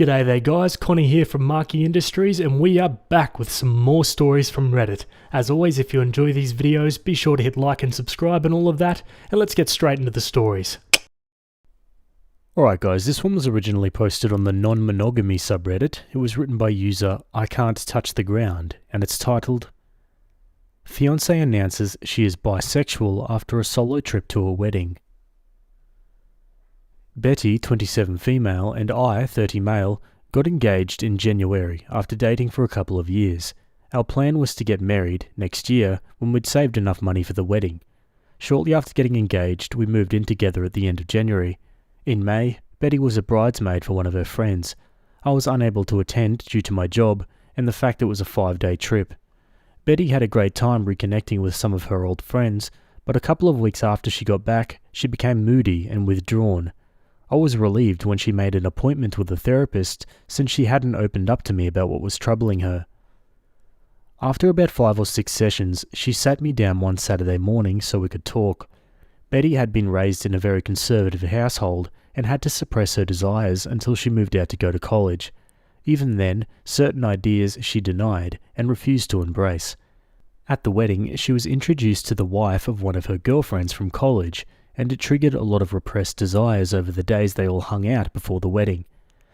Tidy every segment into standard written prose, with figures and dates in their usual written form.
G'day there guys, Connie here from Marky Industries, and we are back with some more stories from Reddit. As always, if you enjoy these videos, be sure to hit like and subscribe and all of that, and let's get straight into the stories. Alright guys, this one was originally posted on the non-monogamy subreddit. It was written by user I Can't Touch the Ground, and it's titled, Fiance announces she is bisexual after a solo trip to a wedding. Betty, 27 female, and I, 30 male, got engaged in January after dating for a couple of years. Our plan was to get married next year when we'd saved enough money for the wedding. Shortly after getting engaged, we moved in together at the end of January. In May, Betty was a bridesmaid for one of her friends. I was unable to attend due to my job and the fact it was a 5-day trip. Betty had a great time reconnecting with some of her old friends, but a couple of weeks after she got back, she became moody and withdrawn. I was relieved when she made an appointment with a therapist since she hadn't opened up to me about what was troubling her. After about 5 or 6 sessions, she sat me down one Saturday morning so we could talk. Betty had been raised in a very conservative household and had to suppress her desires until she moved out to go to college. Even then, certain ideas she denied and refused to embrace. At the wedding, she was introduced to the wife of one of her girlfriends from college, and it triggered a lot of repressed desires over the days they all hung out before the wedding.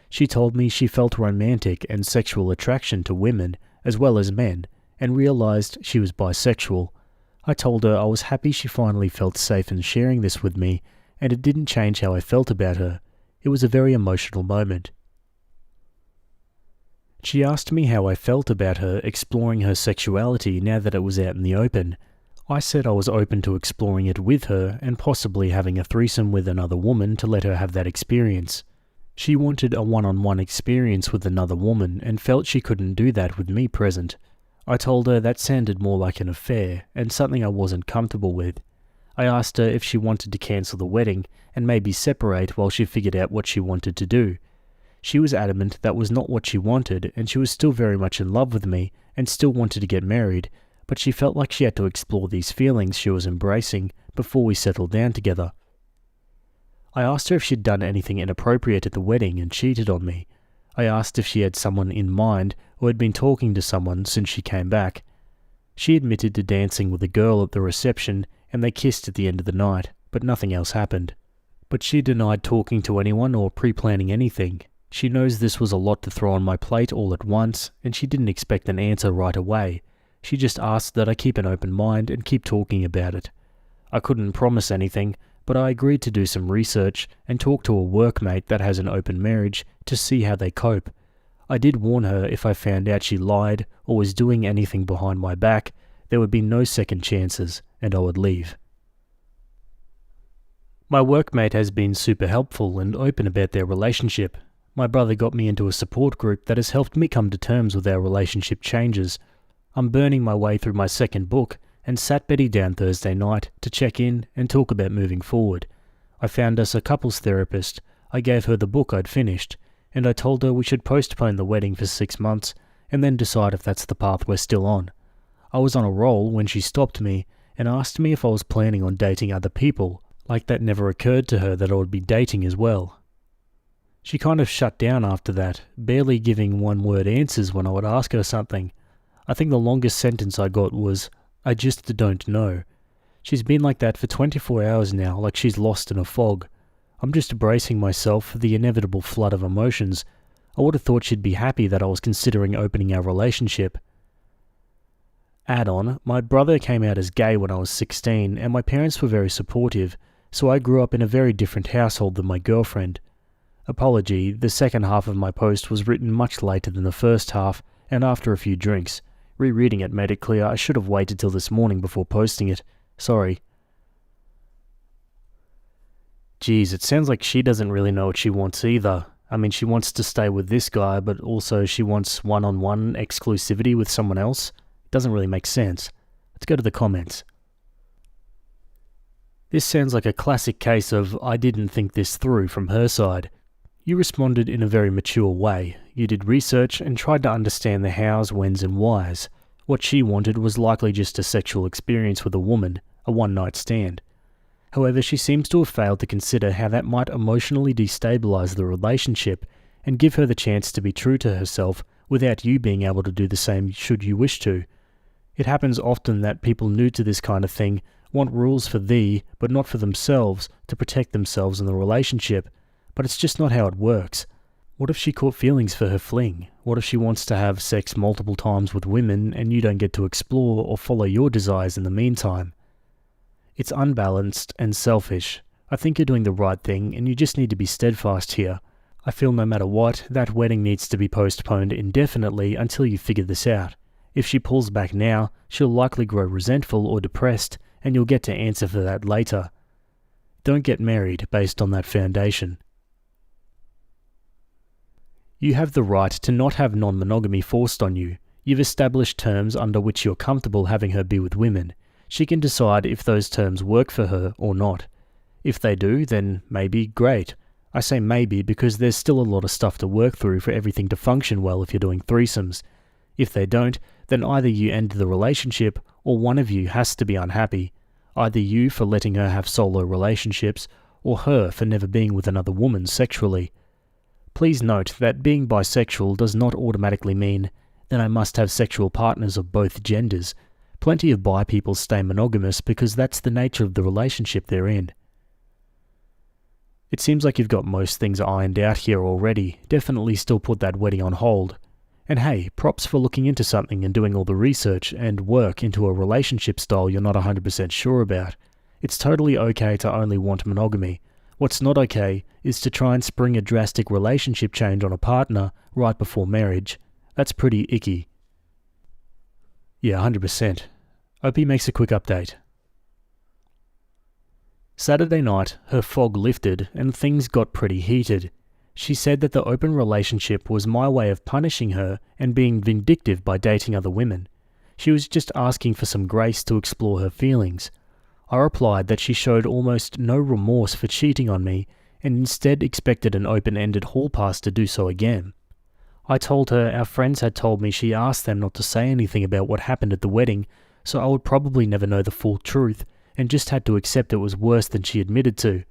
She told me she felt romantic and sexual attraction to women as well as men, and realized she was bisexual. I told her I was happy she finally felt safe in sharing this with me, and it didn't change how I felt about her. It was a very emotional moment. She asked me how I felt about her exploring her sexuality now that it was out in the open. I said I was open to exploring it with her and possibly having a threesome with another woman to let her have that experience. She wanted a one-on-one experience with another woman and felt she couldn't do that with me present. I told her that sounded more like an affair and something I wasn't comfortable with. I asked her if she wanted to cancel the wedding and maybe separate while she figured out what she wanted to do. She was adamant that was not what she wanted, and she was still very much in love with me and still wanted to get married, but she felt like she had to explore these feelings she was embracing before we settled down together. I asked her if she'd done anything inappropriate at the wedding and cheated on me. I asked if she had someone in mind or had been talking to someone since she came back. She admitted to dancing with a girl at the reception and they kissed at the end of the night, but nothing else happened. But she denied talking to anyone or pre-planning anything. She knows this was a lot to throw on my plate all at once, and she didn't expect an answer right away. She just asked that I keep an open mind and keep talking about it. I couldn't promise anything, but I agreed to do some research and talk to a workmate that has an open marriage to see how they cope. I did warn her if I found out she lied or was doing anything behind my back, there would be no second chances and I would leave. My workmate has been super helpful and open about their relationship. My brother got me into a support group that has helped me come to terms with our relationship changes. I'm burning my way through my second book and sat Betty down Thursday night to check in and talk about moving forward. I found us a couples therapist. I gave her the book I'd finished, and I told her we should postpone the wedding for 6 months and then decide if that's the path we're still on. I was on a roll when she stopped me and asked me if I was planning on dating other people, like that never occurred to her that I would be dating as well. She kind of shut down after that, barely giving one-word answers when I would ask her something. I think the longest sentence I got was, "I just don't know." She's been like that for 24 hours now, like she's lost in a fog. I'm just bracing myself for the inevitable flood of emotions. I would have thought she'd be happy that I was considering opening our relationship. Add on, my brother came out as gay when I was 16 and my parents were very supportive, so I grew up in a very different household than my girlfriend. Apology, the second half of my post was written much later than the first half and after a few drinks. Rereading it made it clear I should have waited till this morning before posting it. Sorry. Geez, it sounds like she doesn't really know what she wants either. I mean, she wants to stay with this guy, but also she wants one-on-one exclusivity with someone else. It doesn't really make sense. Let's go to the comments. This sounds like a classic case of I didn't think this through from her side. You responded in a very mature way. You did research and tried to understand the hows, whens and whys. What she wanted was likely just a sexual experience with a woman, a one-night stand. However, she seems to have failed to consider how that might emotionally destabilize the relationship and give her the chance to be true to herself without you being able to do the same should you wish to. It happens often that people new to this kind of thing want rules for thee, but not for themselves, to protect themselves in the relationship. But it's just not how it works. What if she caught feelings for her fling? What if she wants to have sex multiple times with women and you don't get to explore or follow your desires in the meantime? It's unbalanced and selfish. I think you're doing the right thing and you just need to be steadfast here. I feel no matter what, that wedding needs to be postponed indefinitely until you figure this out. If she pulls back now, she'll likely grow resentful or depressed, and you'll get to answer for that later. Don't get married based on that foundation. You have the right to not have non-monogamy forced on you. You've established terms under which you're comfortable having her be with women. She can decide if those terms work for her or not. If they do, then maybe great. I say maybe because there's still a lot of stuff to work through for everything to function well if you're doing threesomes. If they don't, then either you end the relationship or one of you has to be unhappy. Either you for letting her have solo relationships or her for never being with another woman sexually. Please note that being bisexual does not automatically mean that I must have sexual partners of both genders. Plenty of bi people stay monogamous because that's the nature of the relationship they're in. It seems like you've got most things ironed out here already. Definitely still put that wedding on hold. And hey, props for looking into something and doing all the research and work into a relationship style you're not 100% sure about. It's totally okay to only want monogamy. What's not okay is to try and spring a drastic relationship change on a partner right before marriage. That's pretty icky. Yeah, 100%. Opie makes a quick update. Saturday night, her fog lifted and things got pretty heated. She said that the open relationship was my way of punishing her and being vindictive by dating other women. She was just asking for some grace to explore her feelings. I replied that she showed almost no remorse for cheating on me and instead expected an open-ended hall pass to do so again. I told her our friends had told me she asked them not to say anything about what happened at the wedding, so I would probably never know the full truth and just had to accept it was worse than she admitted to.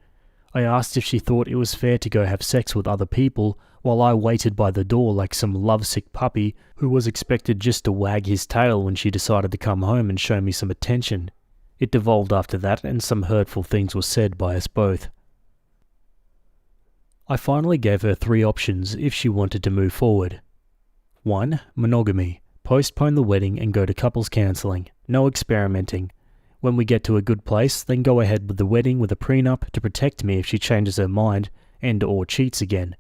I asked if she thought it was fair to go have sex with other people while I waited by the door like some lovesick puppy who was expected just to wag his tail when she decided to come home and show me some attention. It devolved after that and some hurtful things were said by us both. I finally gave her 3 options if she wanted to move forward. 1. Monogamy. Postpone the wedding and go to couples counselling. No experimenting. When we get to a good place, then go ahead with the wedding with a prenup to protect me if she changes her mind and or cheats again.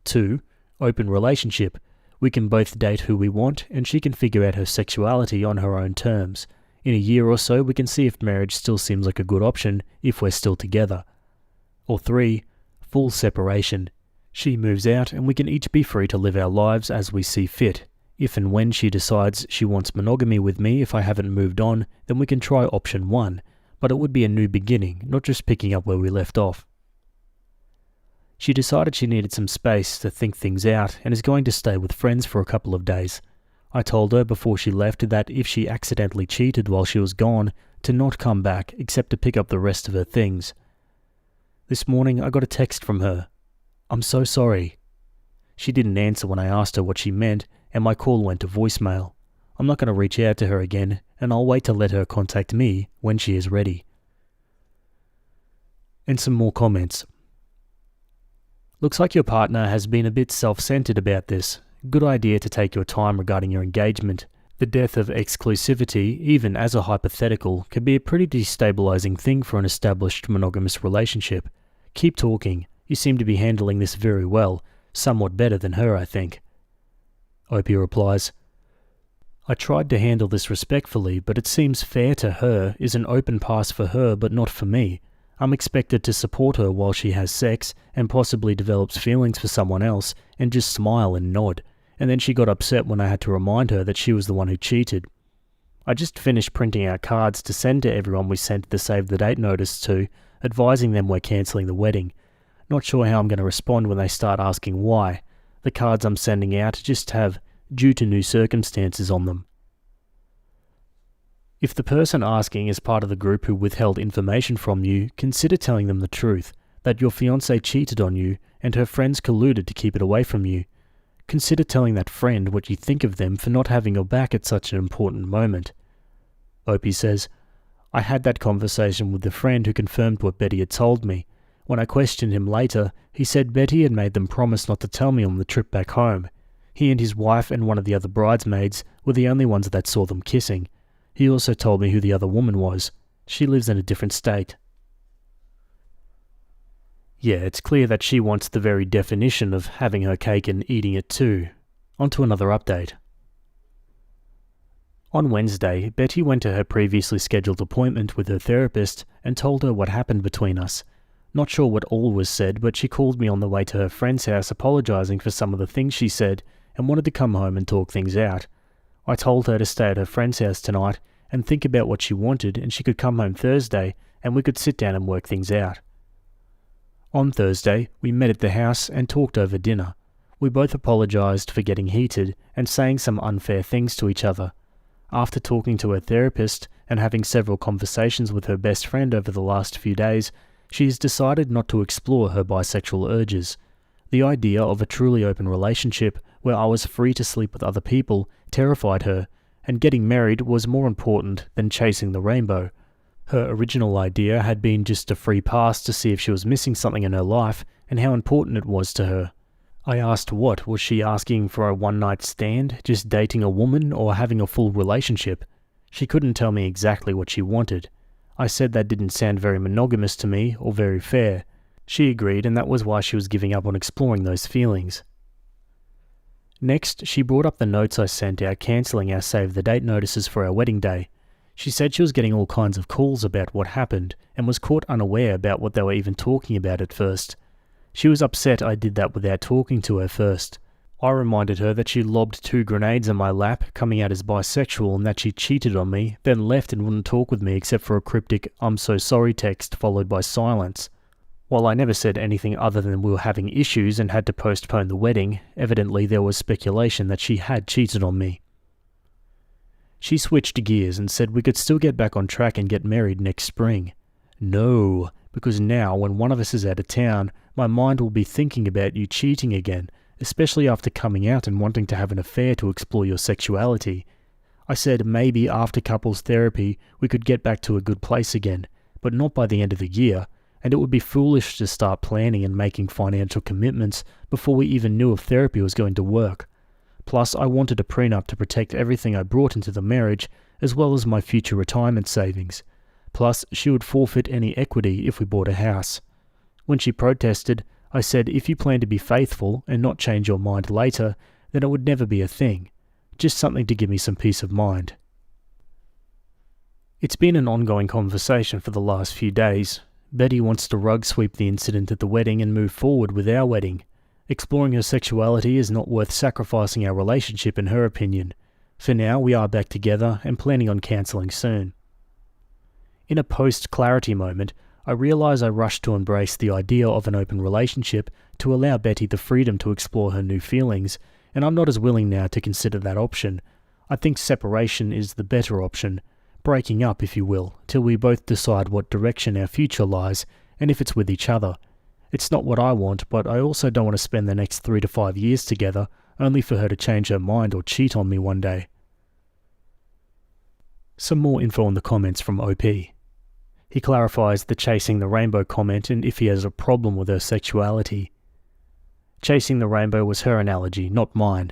2. Open relationship. We can both date who we want and she can figure out her sexuality on her own terms. In a year or so, we can see if marriage still seems like a good option if we're still together. Or 3. Full separation. She moves out and we can each be free to live our lives as we see fit. If and when she decides she wants monogamy with me if I haven't moved on, then we can try option 1, but it would be a new beginning, not just picking up where we left off. She decided she needed some space to think things out and is going to stay with friends for a couple of days. I told her before she left that if she accidentally cheated while she was gone, to not come back except to pick up the rest of her things. This morning I got a text from her. "I'm so sorry." She didn't answer when I asked her what she meant, and my call went to voicemail. I'm not going to reach out to her again, and I'll wait to let her contact me when she is ready. And some more comments. Looks like your partner has been a bit self-centered about this. Good idea to take your time regarding your engagement. The death of exclusivity, even as a hypothetical, can be a pretty destabilizing thing for an established monogamous relationship. Keep talking. You seem to be handling this very well. Somewhat better than her, I think. Opie replies, I tried to handle this respectfully, but it seems fair to her is an open pass for her but not for me. I'm expected to support her while she has sex and possibly develops feelings for someone else and just smile and nod. And then she got upset when I had to remind her that she was the one who cheated. I just finished printing out cards to send to everyone we sent the save the date notice to, advising them we're cancelling the wedding. Not sure how I'm going to respond when they start asking why. The cards I'm sending out just have due to new circumstances on them. If the person asking is part of the group who withheld information from you, consider telling them the truth, that your fiancé cheated on you and her friends colluded to keep it away from you. Consider telling that friend what you think of them for not having your back at such an important moment. Opie says, I had that conversation with the friend who confirmed what Betty had told me. When I questioned him later, he said Betty had made them promise not to tell me on the trip back home. He and his wife and one of the other bridesmaids were the only ones that saw them kissing. He also told me who the other woman was. She lives in a different state. Yeah, it's clear that she wants the very definition of having her cake and eating it too. On to another update. On Wednesday, Betty went to her previously scheduled appointment with her therapist and told her what happened between us. Not sure what all was said, but she called me on the way to her friend's house apologising for some of the things she said and wanted to come home and talk things out. I told her to stay at her friend's house tonight and think about what she wanted, and she could come home Thursday and we could sit down and work things out. On Thursday, we met at the house and talked over dinner. We both apologised for getting heated and saying some unfair things to each other. After talking to her therapist and having several conversations with her best friend over the last few days, she has decided not to explore her bisexual urges. The idea of a truly open relationship where I was free to sleep with other people terrified her, and getting married was more important than chasing the rainbow. Her original idea had been just a free pass to see if she was missing something in her life and how important it was to her. I asked what, was she asking for a one-night stand, just dating a woman, or having a full relationship? She couldn't tell me exactly what she wanted. I said that didn't sound very monogamous to me or very fair. She agreed, and that was why she was giving up on exploring those feelings. Next, she brought up the notes I sent out cancelling our save-the-date notices for our wedding day. She said she was getting all kinds of calls about what happened and was caught unaware about what they were even talking about at first. She was upset I did that without talking to her first. I reminded her that she lobbed 2 grenades in my lap, coming out as bisexual, and that she cheated on me, then left and wouldn't talk with me except for a cryptic "I'm so sorry" text followed by silence. While I never said anything other than we were having issues and had to postpone the wedding, evidently there was speculation that she had cheated on me. She switched gears and said we could still get back on track and get married next spring. No, because now when one of us is out of town, my mind will be thinking about you cheating again, especially after coming out and wanting to have an affair to explore your sexuality. I said maybe after couples therapy we could get back to a good place again, but not by the end of the year, and it would be foolish to start planning and making financial commitments before we even knew if therapy was going to work. Plus, I wanted a prenup to protect everything I brought into the marriage, as well as my future retirement savings. Plus, she would forfeit any equity if we bought a house. When she protested, I said if you plan to be faithful and not change your mind later, then it would never be a thing. Just something to give me some peace of mind. It's been an ongoing conversation for the last few days. Betty wants to rug sweep the incident at the wedding and move forward with our wedding. Exploring her sexuality is not worth sacrificing our relationship in her opinion. For now, we are back together and planning on cancelling soon. In a post-clarity moment, I realise I rushed to embrace the idea of an open relationship to allow Betty the freedom to explore her new feelings, and I'm not as willing now to consider that option. I think separation is the better option, breaking up if you will, till we both decide what direction our future lies and if it's with each other. It's not what I want, but I also don't want to spend the next 3 to 5 years together only for her to change her mind or cheat on me one day. Some more info on the comments from OP. He clarifies the chasing the rainbow comment and if he has a problem with her sexuality. Chasing the rainbow was her analogy, not mine.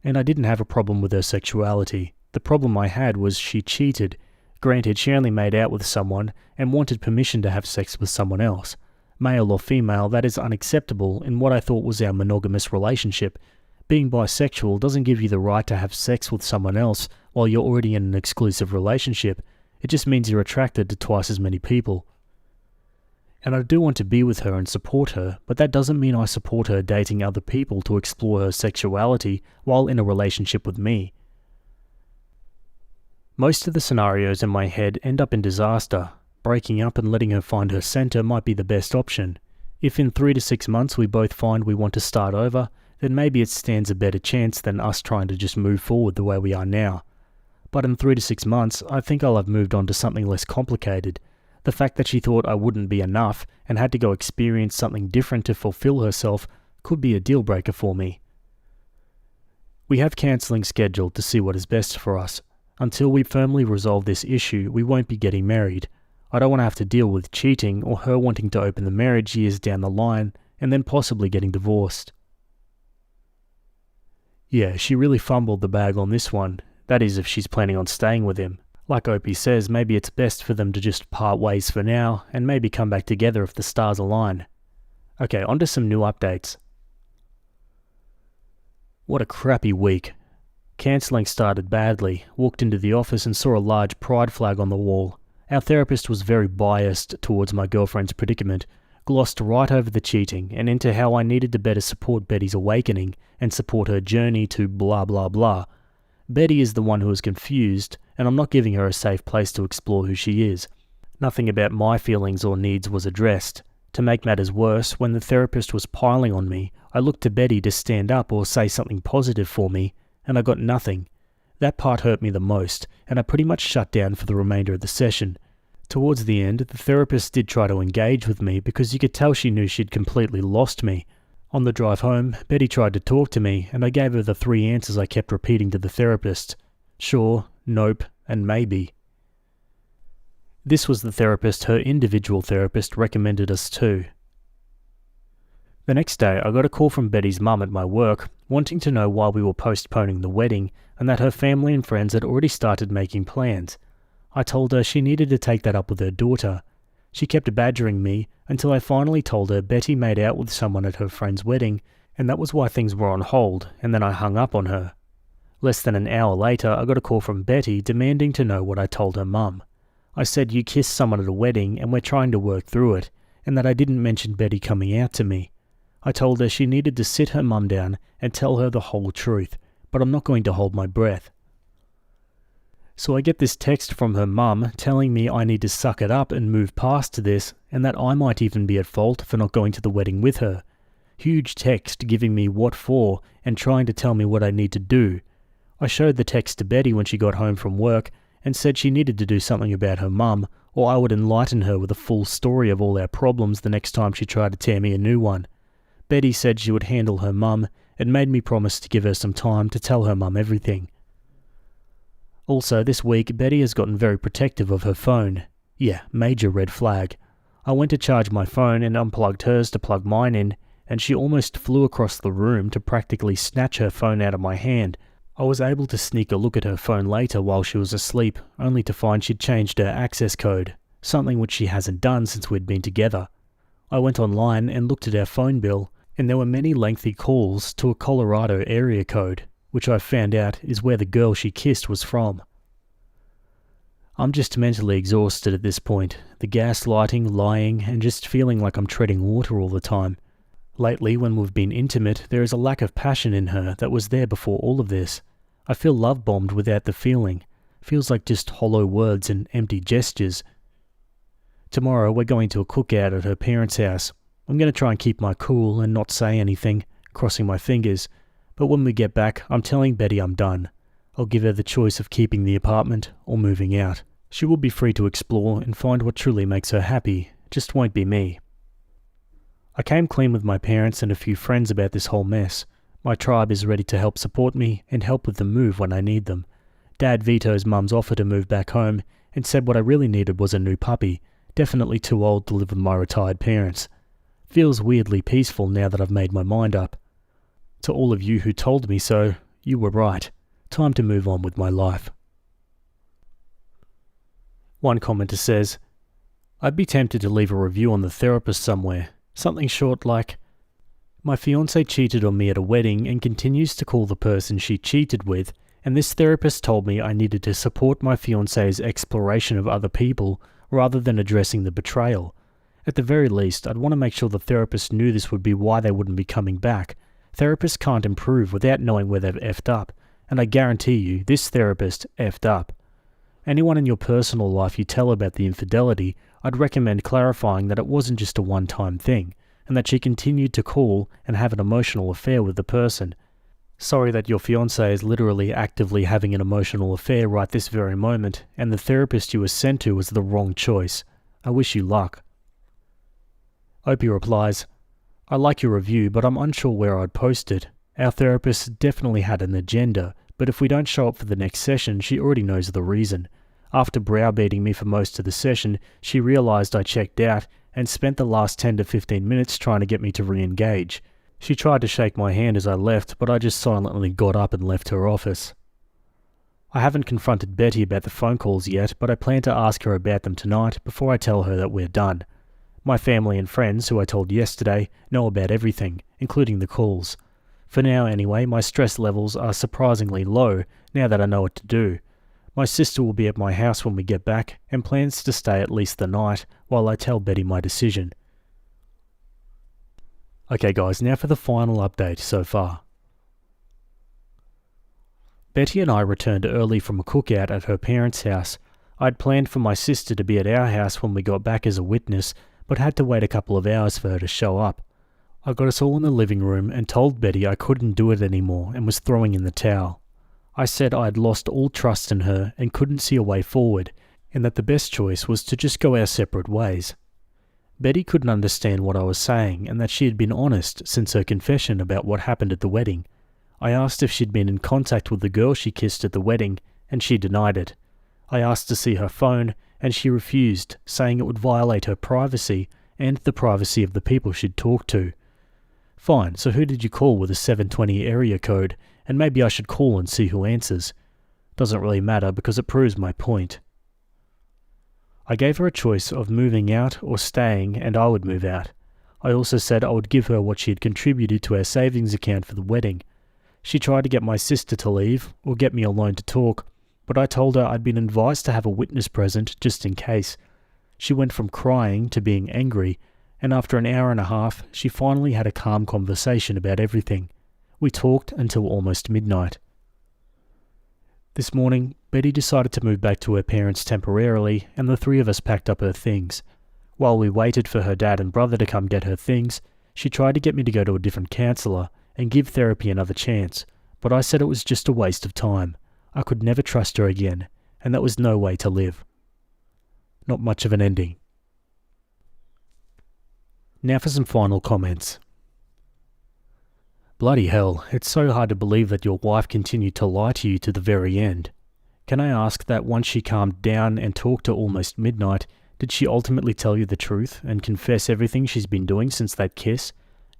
And I didn't have a problem with her sexuality. The problem I had was she cheated. Granted, she only made out with someone and wanted permission to have sex with someone else. Male or female, that is unacceptable in what I thought was our monogamous relationship. Being bisexual doesn't give you the right to have sex with someone else while you're already in an exclusive relationship. It just means you're attracted to twice as many people. And I do want to be with her and support her, but that doesn't mean I support her dating other people to explore her sexuality while in a relationship with me. Most of the scenarios in my head end up in disaster. Breaking up and letting her find her centre might be the best option. If in 3 to 6 months we both find we want to start over, then maybe it stands a better chance than us trying to just move forward the way we are now. But in 3 to 6 months, I think I'll have moved on to something less complicated. The fact that she thought I wouldn't be enough and had to go experience something different to fulfill herself could be a deal breaker for me. We have counselling scheduled to see what is best for us. Until we firmly resolve this issue, we won't be getting married. I don't want to have to deal with cheating or her wanting to open the marriage years down the line and then possibly getting divorced. Yeah, she really fumbled the bag on this one. That is, if she's planning on staying with him. Like Opie says, maybe it's best for them to just part ways for now and maybe come back together if the stars align. Okay, on to some new updates. What a crappy week. Counselling started badly, walked into the office and saw a large pride flag on the wall. Our therapist was very biased towards my girlfriend's predicament, glossed right over the cheating and into how I needed to better support Betty's awakening and support her journey to blah blah blah. Betty is the one who is confused, and I'm not giving her a safe place to explore who she is. Nothing about my feelings or needs was addressed. To make matters worse, when the therapist was piling on me, I looked to Betty to stand up or say something positive for me, and I got nothing. That part hurt me the most, and I pretty much shut down for the remainder of the session. Towards the end, the therapist did try to engage with me because you could tell she knew she'd completely lost me. On the drive home, Betty tried to talk to me, and I gave her the 3 answers I kept repeating to the therapist. Sure, nope, and maybe. This was the therapist her individual therapist recommended us to. The next day, I got a call from Betty's mum at my work, wanting to know why we were postponing the wedding, and that her family and friends had already started making plans. I told her she needed to take that up with her daughter. She kept badgering me until I finally told her Betty made out with someone at her friend's wedding, and that was why things were on hold, and then I hung up on her. Less than an hour later, I got a call from Betty demanding to know what I told her mum. I said you kissed someone at a wedding and we're trying to work through it, and that I didn't mention Betty coming out to me. I told her she needed to sit her mum down and tell her the whole truth, but I'm not going to hold my breath. So I get this text from her mum telling me I need to suck it up and move past this, and that I might even be at fault for not going to the wedding with her. Huge text giving me what for and trying to tell me what I need to do. I showed the text to Betty when she got home from work and said she needed to do something about her mum, or I would enlighten her with a full story of all our problems the next time she tried to tear me a new one. Betty said she would handle her mum and made me promise to give her some time to tell her mum everything. Also, this week, Betty has gotten very protective of her phone. Yeah, major red flag. I went to charge my phone and unplugged hers to plug mine in, and she almost flew across the room to practically snatch her phone out of my hand. I was able to sneak a look at her phone later while she was asleep, only to find she'd changed her access code, something which she hasn't done since we'd been together. I went online and looked at our phone bill, and there were many lengthy calls to a Colorado area code, which I found out is where the girl she kissed was from. I'm just mentally exhausted at this point, the gaslighting, lying, and just feeling like I'm treading water all the time. Lately, when we've been intimate, there is a lack of passion in her that was there before all of this. I feel love-bombed without the feeling. Feels like just hollow words and empty gestures. Tomorrow, we're going to a cookout at her parents' house. I'm going to try and keep my cool and not say anything, crossing my fingers. But when we get back, I'm telling Betty I'm done. I'll give her the choice of keeping the apartment or moving out. She will be free to explore and find what truly makes her happy, just won't be me. I came clean with my parents and a few friends about this whole mess. My tribe is ready to help support me and help with the move when I need them. Dad vetoes Mum's offer to move back home and said what I really needed was a new puppy, definitely too old to live with my retired parents. Feels weirdly peaceful now that I've made my mind up. To all of you who told me so, you were right. Time to move on with my life. One commenter says, I'd be tempted to leave a review on the therapist somewhere. Something short like, my fiance cheated on me at a wedding and continues to call the person she cheated with, and this therapist told me I needed to support my fiance's exploration of other people rather than addressing the betrayal. At the very least, I'd want to make sure the therapist knew this would be why they wouldn't be coming back. Therapists can't improve without knowing where they've effed up, and I guarantee you, this therapist effed up. Anyone in your personal life you tell about the infidelity, I'd recommend clarifying that it wasn't just a one-time thing, and that she continued to call and have an emotional affair with the person. Sorry that your fiancé is literally actively having an emotional affair right this very moment, and the therapist you were sent to was the wrong choice. I wish you luck. Opie replies, I like your review, but I'm unsure where I'd post it. Our therapist definitely had an agenda, but if we don't show up for the next session, she already knows the reason. After browbeating me for most of the session, she realised I checked out and spent the last 10 to 15 minutes trying to get me to re-engage. She tried to shake my hand as I left, but I just silently got up and left her office. I haven't confronted Betty about the phone calls yet, but I plan to ask her about them tonight before I tell her that we're done. My family and friends, who I told yesterday, know about everything, including the calls. For now anyway, my stress levels are surprisingly low now that I know what to do. My sister will be at my house when we get back and plans to stay at least the night while I tell Betty my decision. Okay guys, now for the final update so far. Betty and I returned early from a cookout at her parents' house. I'd planned for my sister to be at our house when we got back as a witness, but had to wait a couple of hours for her to show up. I got us all in the living room and told Betty I couldn't do it anymore and was throwing in the towel. I said I had lost all trust in her and couldn't see a way forward, and that the best choice was to just go our separate ways. Betty couldn't understand what I was saying and that she had been honest since her confession about what happened at the wedding. I asked if she'd been in contact with the girl she kissed at the wedding, and she denied it. I asked to see her phone, and she refused, saying it would violate her privacy and the privacy of the people she'd talked to. Fine, so who did you call with a 720 area code, and maybe I should call and see who answers. Doesn't really matter because it proves my point. I gave her a choice of moving out or staying, and I would move out. I also said I would give her what she had contributed to our savings account for the wedding. She tried to get my sister to leave, or get me alone to talk, but I told her I'd been advised to have a witness present just in case. She went from crying to being angry, and after an hour and a half, she finally had a calm conversation about everything. We talked until almost midnight. This morning, Betty decided to move back to her parents temporarily, and the three of us packed up her things. While we waited for her dad and brother to come get her things, she tried to get me to go to a different counsellor and give therapy another chance, but I said it was just a waste of time. I could never trust her again, and that was no way to live. Not much of an ending. Now for some final comments. Bloody hell, it's so hard to believe that your wife continued to lie to you to the very end. Can I ask that once she calmed down and talked to almost midnight, did she ultimately tell you the truth and confess everything she's been doing since that kiss?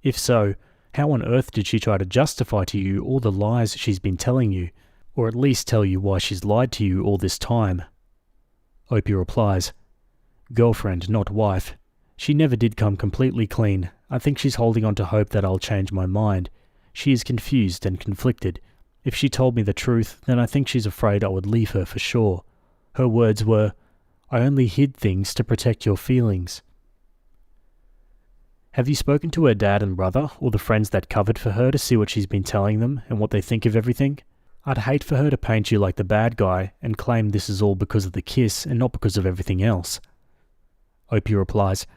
If so, how on earth did she try to justify to you all the lies she's been telling you, or at least tell you why she's lied to you all this time? Opie replies, girlfriend, not wife. She never did come completely clean. I think she's holding on to hope that I'll change my mind. She is confused and conflicted. If she told me the truth, then I think she's afraid I would leave her for sure. Her words were, I only hid things to protect your feelings. Have you spoken to her dad and brother, or the friends that covered for her, to see what she's been telling them and what they think of everything? I'd hate for her to paint you like the bad guy and claim this is all because of the kiss and not because of everything else. Opie replies,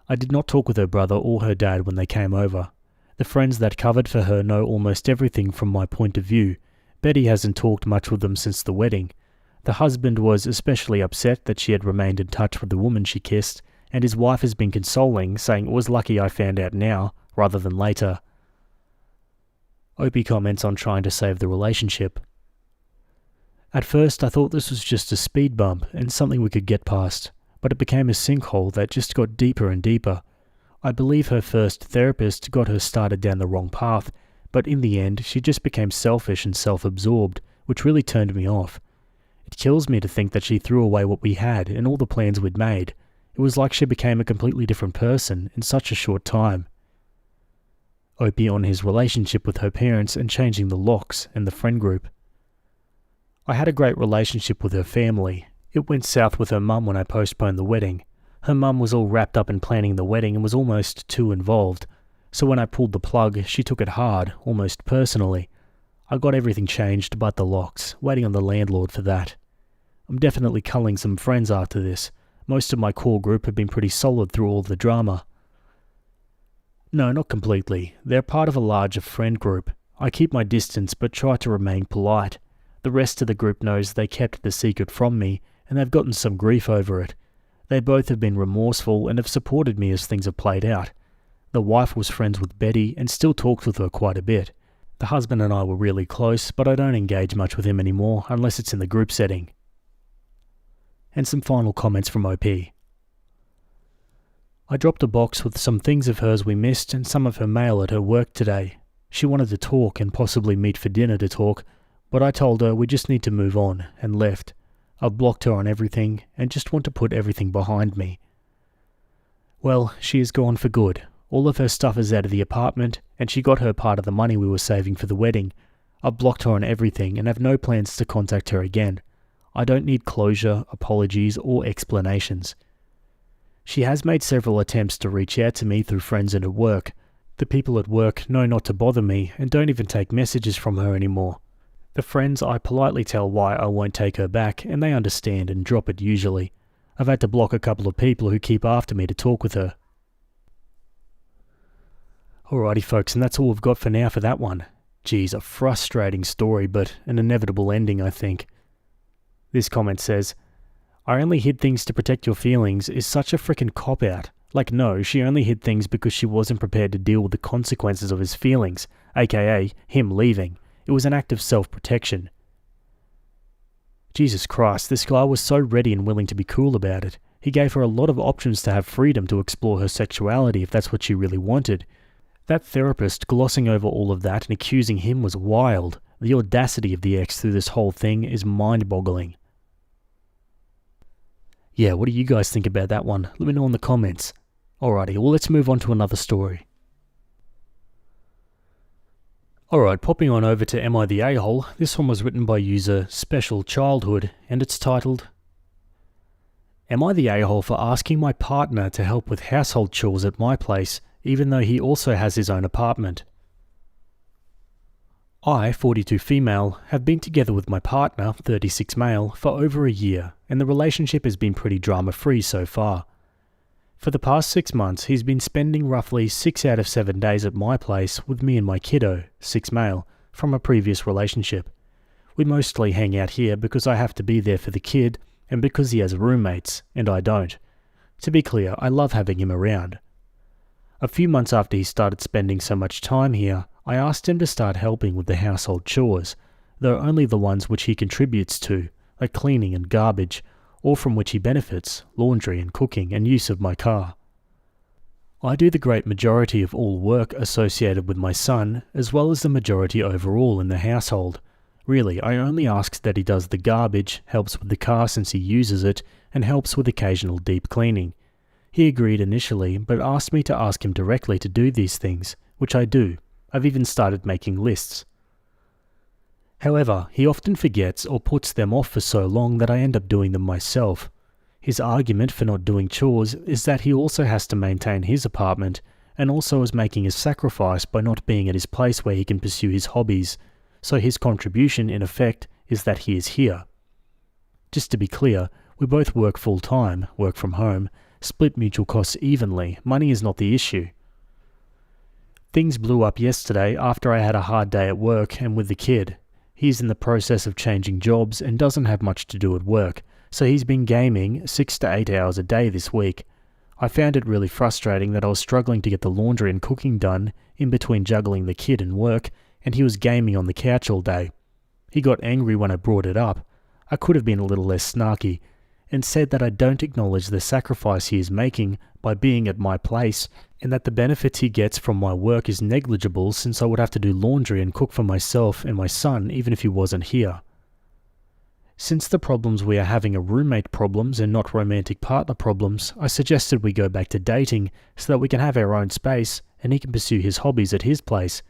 I did not talk with her brother or her dad when they came over. The friends that covered for her know almost everything from my point of view. Betty hasn't talked much with them since the wedding. The husband was especially upset that she had remained in touch with the woman she kissed, and his wife has been consoling, saying it was lucky I found out now, rather than later. Opie comments on trying to save the relationship. At first I thought this was just a speed bump and something we could get past, but it became a sinkhole that just got deeper and deeper. I believe her first therapist got her started down the wrong path, but in the end she just became selfish and self-absorbed, which really turned me off. It kills me to think that she threw away what we had and all the plans we'd made. It was like she became a completely different person in such a short time. Opie on his relationship with her parents and changing the locks and the friend group. I had a great relationship with her family. It went south with her mum when I postponed the wedding. Her mum was all wrapped up in planning the wedding and was almost too involved. So when I pulled the plug, she took it hard, almost personally. I got everything changed but the locks, waiting on the landlord for that. I'm definitely culling some friends after this. Most of my core group have been pretty solid through all the drama. No, not completely. They're part of a larger friend group. I keep my distance but try to remain polite. The rest of the group knows they kept the secret from me, and they've gotten some grief over it. They both have been remorseful and have supported me as things have played out. The wife was friends with Betty and still talks with her quite a bit. The husband and I were really close, but I don't engage much with him anymore unless it's in the group setting. And some final comments from OP. I dropped a box with some things of hers we missed and some of her mail at her work today. She wanted to talk and possibly meet for dinner to talk, but I told her we just need to move on and left. I've blocked her on everything and just want to put everything behind me. Well, she is gone for good. All of her stuff is out of the apartment and she got her part of the money we were saving for the wedding. I've blocked her on everything and have no plans to contact her again. I don't need closure, apologies, or explanations. She has made several attempts to reach out to me through friends and at work. The people at work know not to bother me and don't even take messages from her anymore. The friends, I politely tell why I won't take her back and they understand and drop it usually. I've had to block a couple of people who keep after me to talk with her. Alrighty folks, and that's all we've got for now for that one. Geez, a frustrating story, but an inevitable ending, I think. This comment says, I only hid things to protect your feelings is such a frickin' cop-out. Like no, she only hid things because she wasn't prepared to deal with the consequences of his feelings, aka him leaving. It was an act of self-protection. Jesus Christ, this guy was so ready and willing to be cool about it. He gave her a lot of options to have freedom to explore her sexuality if that's what she really wanted. That therapist glossing over all of that and accusing him was wild. The audacity of the ex through this whole thing is mind-boggling. Yeah, what do you guys think about that one? Let me know in the comments. Alrighty, well let's move on to another story. Alright, popping on over to Am I the A-hole? This one was written by user Special Childhood and it's titled, Am I the a-hole for asking my partner to help with household chores at my place even though he also has his own apartment? I, 42 female, have been together with my partner, 36 male, for over a year, and the relationship has been pretty drama-free so far. For the past 6 months, he's been spending roughly 6 out of 7 days at my place with me and my kiddo, 6 male, from a previous relationship. We mostly hang out here because I have to be there for the kid, and because he has roommates, and I don't. To be clear, I love having him around. A few months after he started spending so much time here, I asked him to start helping with the household chores, though only the ones which he contributes to, like cleaning and garbage, or from which he benefits, laundry and cooking and use of my car. I do the great majority of all work associated with my son, as well as the majority overall in the household. Really, I only ask that he does the garbage, helps with the car since he uses it, and helps with occasional deep cleaning. He agreed initially, but asked me to ask him directly to do these things, which I do. I've even started making lists. However, he often forgets or puts them off for so long that I end up doing them myself. His argument for not doing chores is that he also has to maintain his apartment, and also is making a sacrifice by not being at his place where he can pursue his hobbies, so his contribution in effect is that he is here. Just to be clear, we both work full-time, work from home, split mutual costs evenly, money is not the issue. Things blew up yesterday after I had a hard day at work and with the kid. He's in the process of changing jobs and doesn't have much to do at work, so he's been gaming 6 to 8 hours a day this week. I found it really frustrating that I was struggling to get the laundry and cooking done in between juggling the kid and work, and he was gaming on the couch all day. He got angry when I brought it up. I could have been a little less snarky, and said that I don't acknowledge the sacrifice he is making by being at my place, and that the benefits he gets from my work is negligible since I would have to do laundry and cook for myself and my son even if he wasn't here. Since the problems we are having are roommate problems and not romantic partner problems, I suggested we go back to dating so that we can have our own space and he can pursue his hobbies at his place.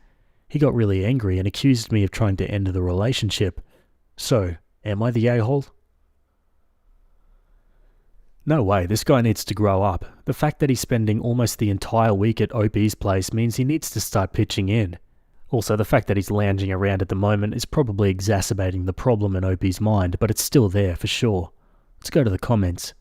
He got really angry and accused me of trying to end the relationship. So, am I the a-hole? No way, this guy needs to grow up. The fact that he's spending almost the entire week at OP's place means he needs to start pitching in. Also, the fact that he's lounging around at the moment is probably exacerbating the problem in OP's mind, but it's still there for sure. Let's go to the comments.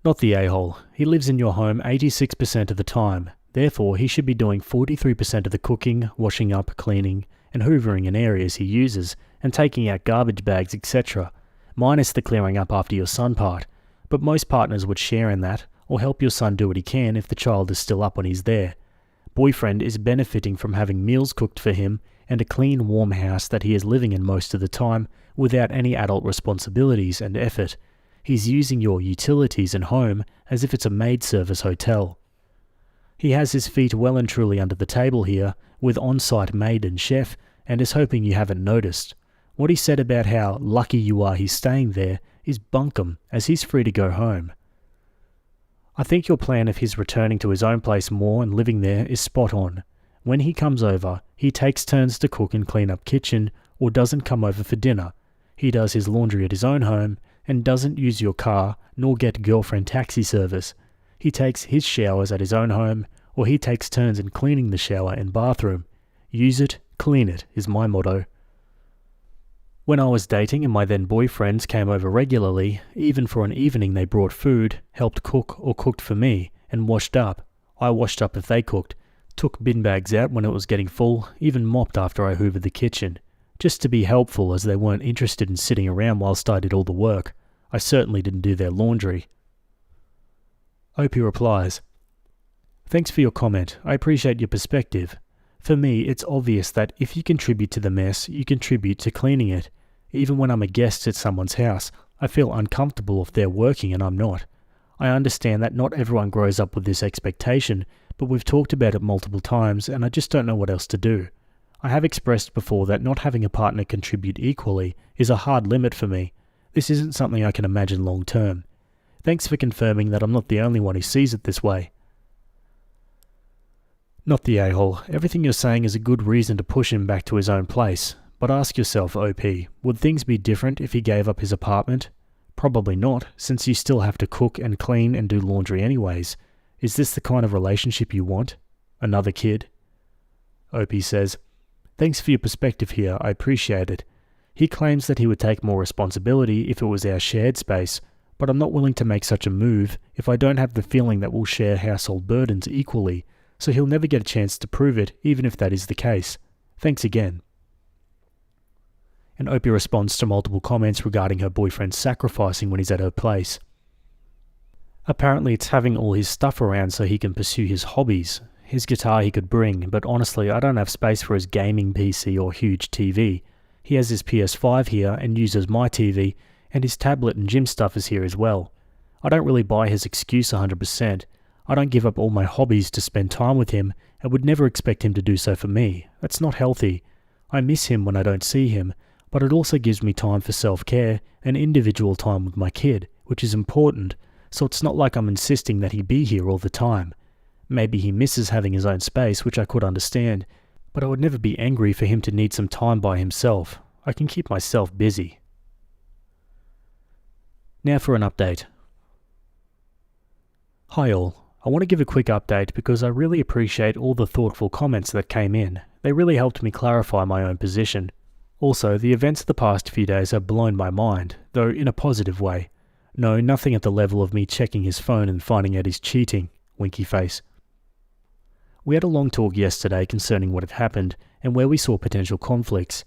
Not the a-hole. He lives in your home 86% of the time. Therefore, he should be doing 43% of the cooking, washing up, cleaning, and hoovering in areas he uses, and taking out garbage bags, etc., minus the clearing up after your son part. but most partners would share in that, or help your son do what he can if the child is still up when he's there. Boyfriend is benefiting from having meals cooked for him and a clean, warm house that he is living in most of the time without any adult responsibilities and effort. He's using your utilities and home as if it's a maid service hotel. He has his feet well and truly under the table here, with on-site maid and chef, and is hoping you haven't noticed. What he said about how lucky you are he's staying there is bunkum, as he's free to go home. I think your plan of his returning to his own place more and living there is spot on. When he comes over, he takes turns to cook and clean up kitchen, or doesn't come over for dinner. He does his laundry at his own home, and doesn't use your car nor get girlfriend taxi service. He takes his showers at his own home, or he takes turns in cleaning the shower and bathroom. Use it, clean it, is my motto. When I was dating and my then boyfriends came over regularly, even for an evening they brought food, helped cook or cooked for me, and washed up. I washed up if they cooked, took bin bags out when it was getting full, even mopped after I hoovered the kitchen. Just to be helpful, as they weren't interested in sitting around whilst I did all the work. I certainly didn't do their laundry. Opie replies, "Thanks for your comment. I appreciate your perspective. For me, it's obvious that if you contribute to the mess, you contribute to cleaning it. Even when I'm a guest at someone's house, I feel uncomfortable if they're working and I'm not. I understand that not everyone grows up with this expectation, but we've talked about it multiple times and I just don't know what else to do. I have expressed before that not having a partner contribute equally is a hard limit for me. This isn't something I can imagine long term. Thanks for confirming that I'm not the only one who sees it this way." Not the a-hole. Everything you're saying is a good reason to push him back to his own place. But ask yourself, OP, would things be different if he gave up his apartment? Probably not, since you still have to cook and clean and do laundry anyways. Is this the kind of relationship you want? Another kid? OP says, "Thanks for your perspective here, I appreciate it. He claims that he would take more responsibility if it was our shared space, but I'm not willing to make such a move if I don't have the feeling that we'll share household burdens equally, so he'll never get a chance to prove it, even if that is the case. Thanks again." And Opie responds to multiple comments regarding her boyfriend sacrificing when he's at her place. Apparently it's having all his stuff around so he can pursue his hobbies. His guitar he could bring, but honestly I don't have space for his gaming PC or huge TV. He has his PS5 here and uses my TV, and his tablet and gym stuff is here as well. I don't really buy his excuse 100%. I don't give up all my hobbies to spend time with him and would never expect him to do so for me. That's not healthy. I miss him when I don't see him, but it also gives me time for self-care and individual time with my kid, which is important, so it's not like I'm insisting that he be here all the time. Maybe he misses having his own space, which I could understand, but I would never be angry for him to need some time by himself. I can keep myself busy. Now for an update. Hi all. I want to give a quick update because I really appreciate all the thoughtful comments that came in. They really helped me clarify my own position. Also, the events of the past few days have blown my mind, though in a positive way. No, nothing at the level of me checking his phone and finding out he's cheating. Winky face. We had a long talk yesterday concerning what had happened and where we saw potential conflicts.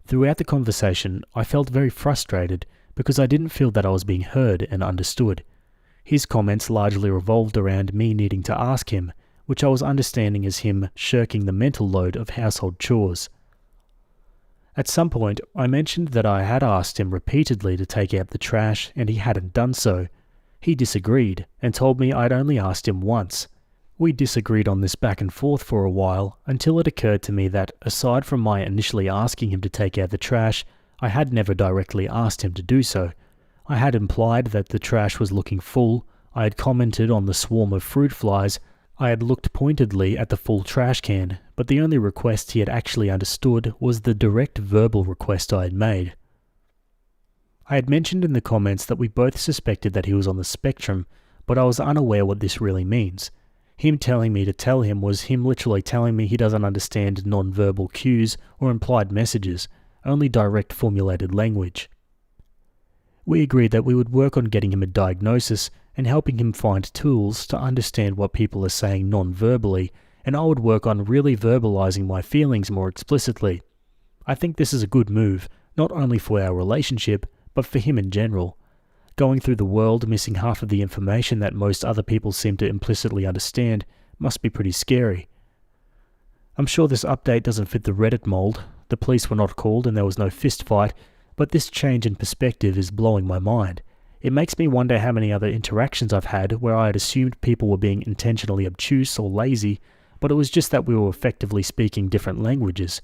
Throughout the conversation, I felt very frustrated because I didn't feel that I was being heard and understood. His comments largely revolved around me needing to ask him, which I was understanding as him shirking the mental load of household chores. At some point, I mentioned that I had asked him repeatedly to take out the trash and he hadn't done so. He disagreed and told me I'd only asked him once. We disagreed on this back and forth for a while until it occurred to me that, aside from my initially asking him to take out the trash, I had never directly asked him to do so. I had implied that the trash was looking full, I had commented on the swarm of fruit flies, I had looked pointedly at the full trash can, but the only request he had actually understood was the direct verbal request I had made. I had mentioned in the comments that we both suspected that he was on the spectrum, but I was unaware what this really means. Him telling me to tell him was him literally telling me he doesn't understand non-verbal cues or implied messages, only direct formulated language. We agreed that we would work on getting him a diagnosis and helping him find tools to understand what people are saying non-verbally, and I would work on really verbalizing my feelings more explicitly. I think this is a good move, not only for our relationship, but for him in general. Going through the world missing half of the information that most other people seem to implicitly understand must be pretty scary. I'm sure this update doesn't fit the Reddit mold. The police were not called and there was no fist fight, but this change in perspective is blowing my mind. It makes me wonder how many other interactions I've had where I had assumed people were being intentionally obtuse or lazy, but it was just that we were effectively speaking different languages.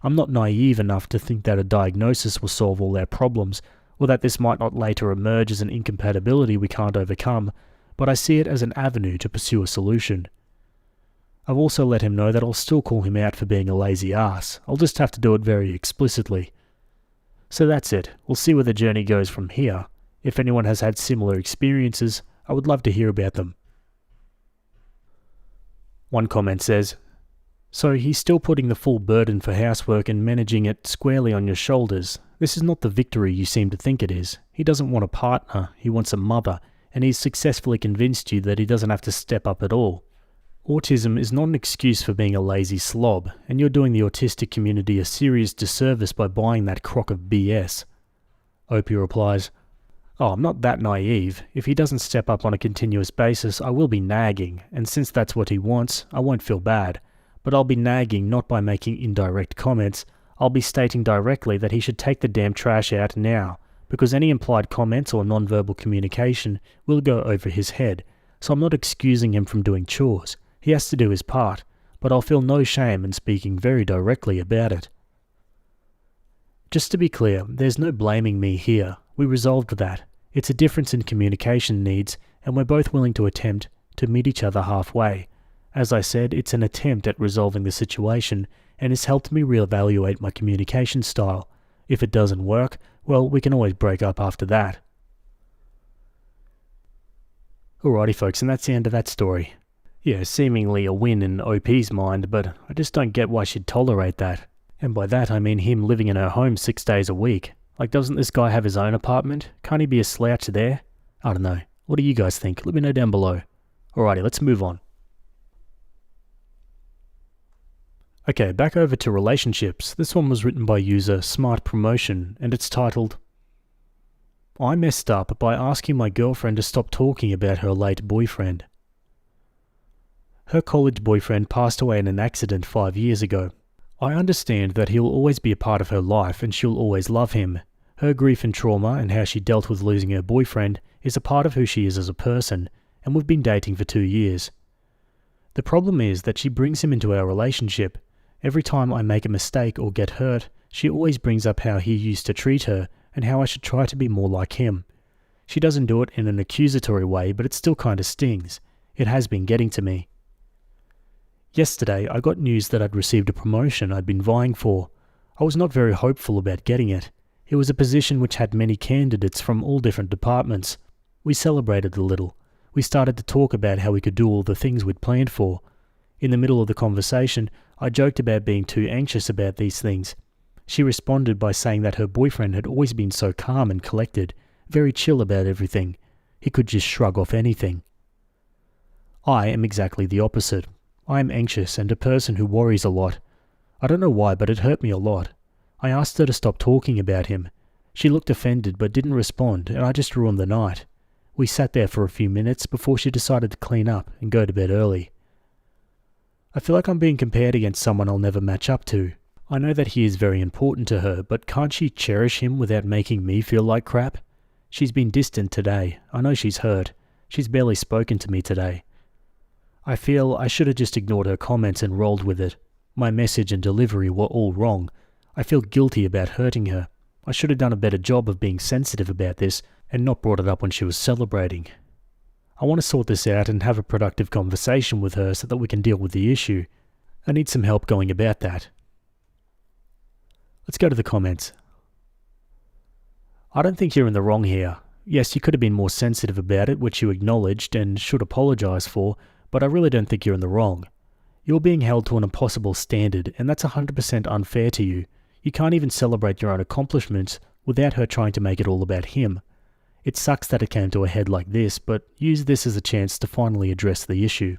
I'm not naive enough to think that a diagnosis will solve all our problems, or that this might not later emerge as an incompatibility we can't overcome, but I see it as an avenue to pursue a solution. I've also let him know that I'll still call him out for being a lazy ass. I'll just have to do it very explicitly. So that's it. We'll see where the journey goes from here. If anyone has had similar experiences, I would love to hear about them. One comment says, "So he's still putting the full burden for housework and managing it squarely on your shoulders. This is not the victory you seem to think it is. He doesn't want a partner, he wants a mother, and he's successfully convinced you that he doesn't have to step up at all. Autism is not an excuse for being a lazy slob, and you're doing the autistic community a serious disservice by buying that crock of BS." Opie replies, "Oh, I'm not that naive. If he doesn't step up on a continuous basis, I will be nagging, and since that's what he wants, I won't feel bad. But I'll be nagging not by making indirect comments. I'll be stating directly that he should take the damn trash out now, because any implied comments or non-verbal communication will go over his head, so I'm not excusing him from doing chores. He has to do his part, but I'll feel no shame in speaking very directly about it." Just to be clear, there's no blaming me here. We resolved that. It's a difference in communication needs, and we're both willing to attempt to meet each other halfway. As I said, it's an attempt at resolving the situation, and it's helped me reevaluate my communication style. If it doesn't work, well, we can always break up after that. Alrighty folks, and that's the end of that story. Yeah, seemingly a win in OP's mind, but I just don't get why she'd tolerate that. And by that I mean him living in her home 6 days a week. Like, doesn't this guy have his own apartment? Can't he be a slouch there? I don't know. What do you guys think? Let me know down below. Alrighty, let's move on. Okay, back over to relationships. This one was written by user Smart Promotion, and it's titled, "I messed up by asking my girlfriend to stop talking about her late boyfriend. Her college boyfriend passed away in an accident 5 years ago. I understand that he'll always be a part of her life and she'll always love him. Her grief and trauma and how she dealt with losing her boyfriend is a part of who she is as a person, and we've been dating for 2 years. The problem is that she brings him into our relationship. Every time I make a mistake or get hurt, she always brings up how he used to treat her and how I should try to be more like him. She doesn't do it in an accusatory way, but it still kind of stings. It has been getting to me. Yesterday, I got news that I'd received a promotion I'd been vying for. I was not very hopeful about getting it. It was a position which had many candidates from all different departments. We celebrated a little. We started to talk about how we could do all the things we'd planned for. In the middle of the conversation, I joked about being too anxious about these things. She responded by saying that her boyfriend had always been so calm and collected, very chill about everything. He could just shrug off anything. I am exactly the opposite. I am anxious and a person who worries a lot. I don't know why, but it hurt me a lot. I asked her to stop talking about him. She looked offended but didn't respond, and I just ruined the night. We sat there for a few minutes before she decided to clean up and go to bed early. I feel like I'm being compared against someone I'll never match up to. I know that he is very important to her, but can't she cherish him without making me feel like crap? She's been distant today. I know she's hurt. She's barely spoken to me today. I feel I should have just ignored her comments and rolled with it. My message and delivery were all wrong. I feel guilty about hurting her. I should have done a better job of being sensitive about this and not brought it up when she was celebrating. I want to sort this out and have a productive conversation with her so that we can deal with the issue. I need some help going about that. Let's go to the comments. I don't think you're in the wrong here. Yes, you could have been more sensitive about it, which you acknowledged and should apologise for, but I really don't think you're in the wrong. You're being held to an impossible standard, and that's 100% unfair to you. You can't even celebrate your own accomplishments without her trying to make it all about him. It sucks that it came to a head like this, but use this as a chance to finally address the issue.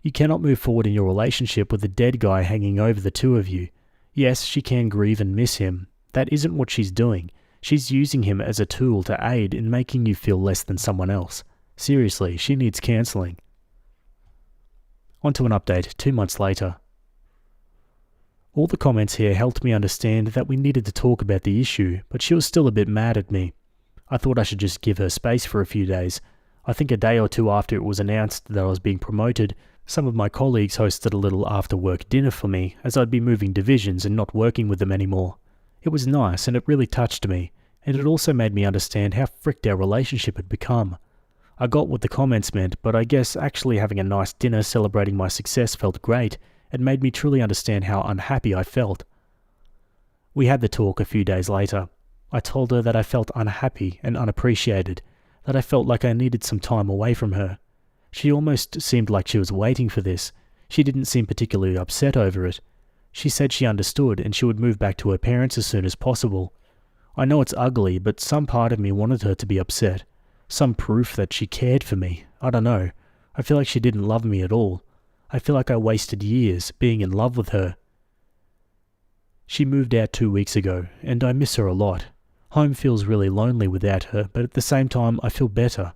You cannot move forward in your relationship with a dead guy hanging over the two of you. Yes, she can grieve and miss him. That isn't what she's doing. She's using him as a tool to aid in making you feel less than someone else. Seriously, she needs counselling. On to an update 2 months later. All the comments here helped me understand that we needed to talk about the issue, but she was still a bit mad at me. I thought I should just give her space for a few days. I think a day or two after it was announced that I was being promoted, some of my colleagues hosted a little after-work dinner for me, as I'd be moving divisions and not working with them anymore. It was nice and it really touched me, and it also made me understand how fricked our relationship had become. I got what the comments meant, but I guess actually having a nice dinner celebrating my success felt great. It made me truly understand how unhappy I felt. We had the talk a few days later. I told her that I felt unhappy and unappreciated, that I felt like I needed some time away from her. She almost seemed like she was waiting for this. She didn't seem particularly upset over it. She said she understood and she would move back to her parents as soon as possible. I know it's ugly, but some part of me wanted her to be upset. Some proof that she cared for me. I don't know. I feel like she didn't love me at all. I feel like I wasted years being in love with her. She moved out 2 weeks ago, and I miss her a lot. Home feels really lonely without her, but at the same time I feel better.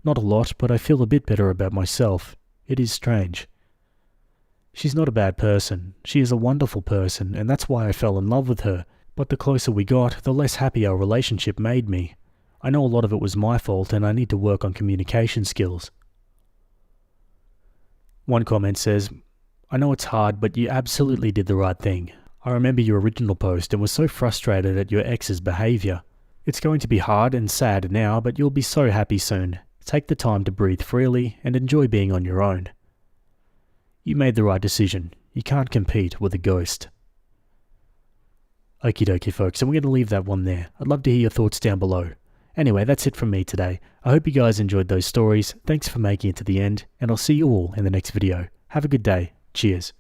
Not a lot, but I feel a bit better about myself. It is strange. She's not a bad person. She is a wonderful person, and that's why I fell in love with her. But the closer we got, the less happy our relationship made me. I know a lot of it was my fault, and I need to work on communication skills. One comment says, I know it's hard, but you absolutely did the right thing. I remember your original post and was so frustrated at your ex's behaviour. It's going to be hard and sad now, but you'll be so happy soon. Take the time to breathe freely and enjoy being on your own. You made the right decision. You can't compete with a ghost. Okie dokie folks, and we're going to leave that one there. I'd love to hear your thoughts down below. Anyway, that's it from me today. I hope you guys enjoyed those stories. Thanks for making it to the end, and I'll see you all in the next video. Have a good day. Cheers.